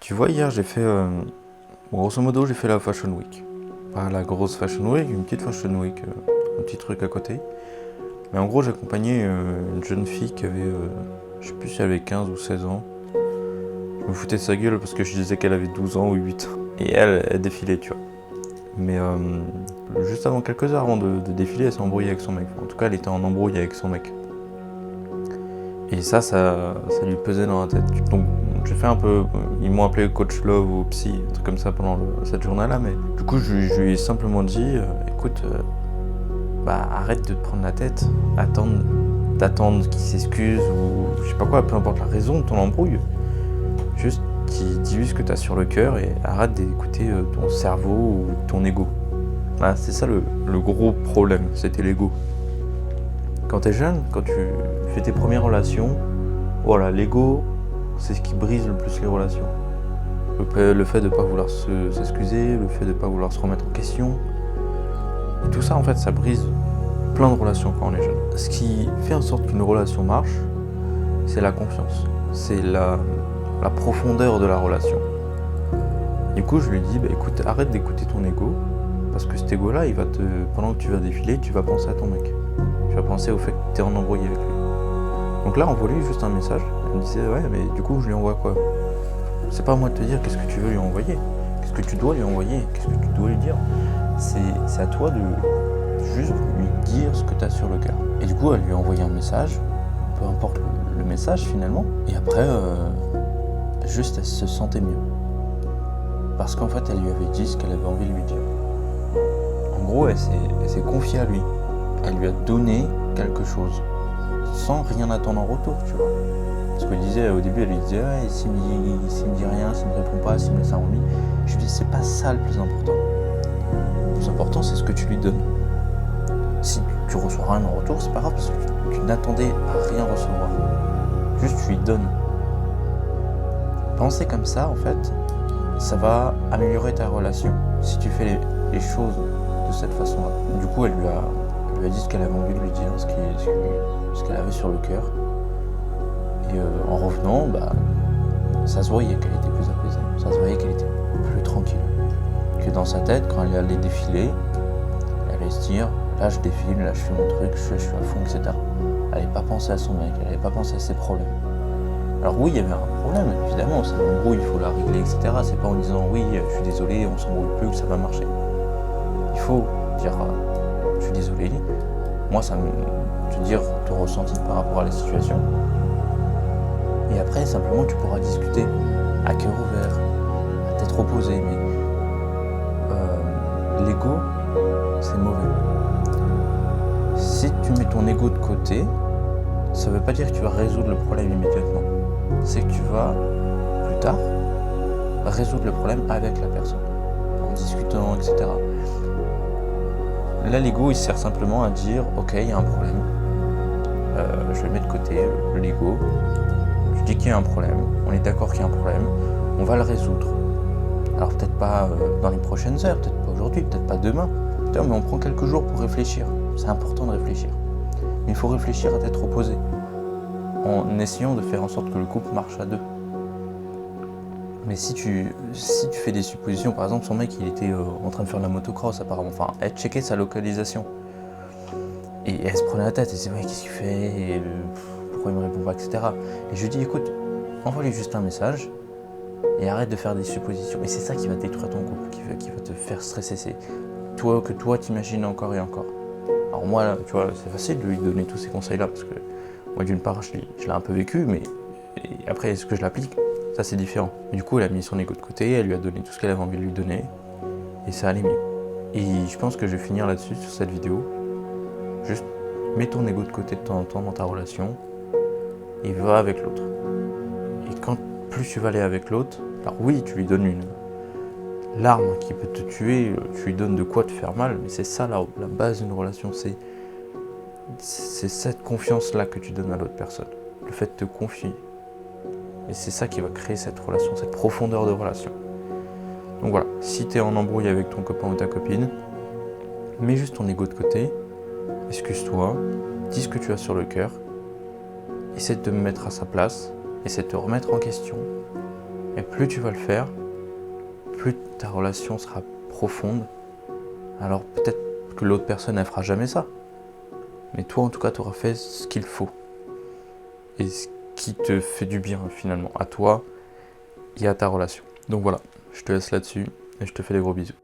Tu vois, hier, j'ai fait, grosso modo, j'ai fait la Fashion Week. Pas la grosse Fashion Week, une petite Fashion Week, un petit truc à côté. Mais en gros, j'accompagnais une jeune fille qui avait, je sais plus si elle avait 15 ou 16 ans. Je me foutais de sa gueule parce que je disais qu'elle avait 12 ans ou 8 ans. Et elle défilait, tu vois. Mais juste avant, quelques heures avant de défiler, elle s'est embrouillée avec son mec. En tout cas, elle était en embrouille avec son mec. Et ça lui pesait dans la tête. Donc j'ai fait un peu, ils m'ont appelé coach love ou psy, un truc comme ça pendant cette journée-là, mais du coup je lui ai simplement dit, écoute, arrête de te prendre la tête, d'attendre qu'il s'excuse ou je sais pas quoi, peu importe la raison de ton embrouille. Juste dis-lui ce que t'as sur le cœur et arrête d'écouter ton cerveau ou ton ego. Voilà, c'est ça le gros problème, c'était l'ego. Quand t'es jeune, quand tu fais tes premières relations, voilà, l'ego, c'est ce qui brise le plus les relations. Le fait de ne pas vouloir s'excuser, le fait de ne pas vouloir se remettre en question. Et tout ça, en fait, ça brise plein de relations quand on est jeune. Ce qui fait en sorte qu'une relation marche, c'est la confiance. C'est la profondeur de la relation. Du coup, je lui dis, écoute, arrête d'écouter ton ego, parce que cet ego-là, pendant que tu vas défiler, tu vas penser à ton mec. Tu vas penser au fait que tu es en embrouille avec lui. Donc là, envoie-lui juste un message. Elle me disait, ouais, mais du coup, je lui envoie quoi? C'est pas à moi de te dire qu'est-ce que tu veux lui envoyer. Qu'est-ce que tu dois lui envoyer? Qu'est-ce que tu dois lui dire? C'est à toi de juste lui dire ce que tu as sur le cœur. Et du coup, elle lui a envoyé un message, peu importe le message finalement. Et après, juste elle se sentait mieux. Parce qu'en fait, elle lui avait dit ce qu'elle avait envie de lui dire. En gros, elle s'est confiée à lui. Elle lui a donné quelque chose, sans rien attendre en retour, tu vois. Parce qu'elle disait, au début, elle lui disait, ouais, s'il me dit rien, s'il me répond pas, s'il me laisse un remis. Je lui dis, c'est pas ça le plus important. Le plus important, c'est ce que tu lui donnes. Si tu reçois rien en retour, c'est pas grave, parce que tu n'attendais à rien recevoir. Juste, tu lui donnes. Penser comme ça, en fait, ça va améliorer ta relation. Si tu fais les choses de cette façon-là. Du coup, elle lui a dit ce qu'elle avait envie de lui dire, ce qu'elle avait sur le cœur. Et en revenant, ça se voyait qu'elle était plus apaisée, ça se voyait qu'elle était plus tranquille. Que dans sa tête, quand elle allait défiler, elle allait se dire, là je défile, là je fais mon truc, je suis à fond, etc. Elle n'allait pas penser à son mec, elle n'allait pas penser à ses problèmes. Alors oui, il y avait un problème, évidemment, c'est un embrouille, il faut la régler, etc. C'est pas en disant, oui, je suis désolé, on s'embrouille plus, que ça va marcher. Il faut dire, je suis désolé, moi te dire ton ressenti par rapport à la situation. Et après, simplement, tu pourras discuter à cœur ouvert, à tête reposée. Mais l'ego, c'est mauvais. Si tu mets ton ego de côté, ça ne veut pas dire que tu vas résoudre le problème immédiatement. C'est que tu vas, plus tard, résoudre le problème avec la personne, en discutant, etc. Là, l'ego, il sert simplement à dire, ok, il y a un problème, je le mets de côté, l'ego. Je dis qu'il y a un problème, on est d'accord qu'il y a un problème, on va le résoudre. Alors peut-être pas dans les prochaines heures, peut-être pas aujourd'hui, peut-être pas demain, mais on prend quelques jours pour réfléchir. C'est important de réfléchir. Mais il faut réfléchir à tête reposée, en essayant de faire en sorte que le couple marche à deux. Mais si tu fais des suppositions, par exemple son mec il était en train de faire de la motocross apparemment, enfin elle checkait sa localisation. Et elle se prenait la tête, elle se disait ouais qu'est-ce qu'il fait, pourquoi il me répond pas, etc. Et je lui dis écoute, envoie-lui juste un message et arrête de faire des suppositions. Et c'est ça qui va détruire ton couple, qui va te faire stresser. C'est que toi t'imagines encore et encore. Alors moi, là, tu vois, c'est facile de lui donner tous ces conseils-là parce que moi d'une part je l'ai un peu vécu, mais après est-ce que je l'applique, ça c'est différent. Et du coup elle a mis son ego de côté, elle lui a donné tout ce qu'elle avait envie de lui donner et ça allait mieux. Et je pense que je vais finir là-dessus sur cette vidéo. Juste mets ton ego de côté de temps en temps dans ta relation et va avec l'autre. Et quand plus tu vas aller avec l'autre, alors oui, tu lui donnes l'arme qui peut te tuer, tu lui donnes de quoi te faire mal, mais c'est ça la base d'une relation, c'est cette confiance-là que tu donnes à l'autre personne, le fait de te confier. Et c'est ça qui va créer cette relation, cette profondeur de relation. Donc voilà, si tu es en embrouille avec ton copain ou ta copine, mets juste ton ego de côté, excuse-toi, dis ce que tu as sur le cœur, essaie de te mettre à sa place, essaie de te remettre en question Et plus tu vas le faire, plus ta relation sera profonde. Alors peut-être que l'autre personne, elle fera jamais ça. Mais toi, en tout cas, tu auras fait ce qu'il faut. Et ce qui te fait du bien, finalement, à toi et à ta relation. Donc voilà, je te laisse là-dessus et je te fais des gros bisous.